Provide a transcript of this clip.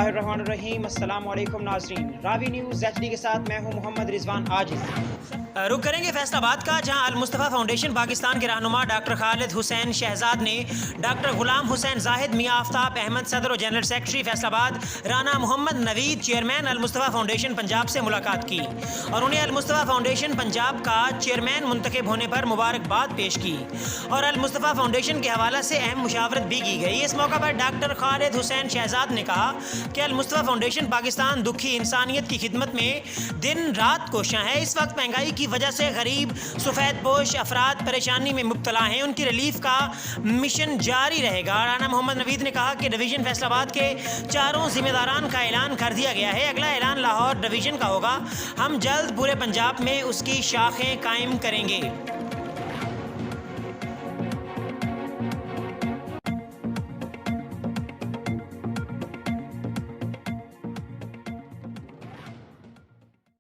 اللہ الرحمن الرحیم۔ السلام علیکم ناظرین، راوی نیوز ایچ ڈی کے ساتھ میں ہوں محمد رضوان عاجز۔ رخ کریں گے فیصل آباد کا، جہاں المصطفیٰ فاؤنڈیشن پاکستان کے رہنما ڈاکٹر خالد حسین شہزاد نے ڈاکٹر غلام حسین زاہد، میاں آفتاب احمد صدر و جنرل سیکرٹری فیصل آباد، رانا محمد نوید چیئرمین المصطفیٰ فاؤنڈیشن پنجاب سے ملاقات کی اور انہیں المصطفیٰ فاؤنڈیشن پنجاب کا چیئرمین منتخب ہونے پر مبارکباد پیش کی اور المصطفیٰ فاؤنڈیشن کے حوالے سے اہم مشاورت بھی کی گئی۔ اس موقع پر ڈاکٹر خالد حسین شہزاد نے کہا کہ المصطفیٰ فاؤنڈیشن پاکستان دکھی انسانیت کی خدمت میں دن رات کوشاں ہے۔ اس وقت مہنگائی کی وجہ سے غریب سفید پوش افراد پریشانی میں مبتلا ہیں، ان کی ریلیف کا مشن جاری رہے گا۔ رانا محمد نوید نے کہا کہ ڈویژن فیصل آباد کے 4 ذمہ داران کا اعلان کر دیا گیا ہے، اگلا اعلان لاہور ڈویژن کا ہوگا، ہم جلد پورے پنجاب میں اس کی شاخیں قائم کریں گے۔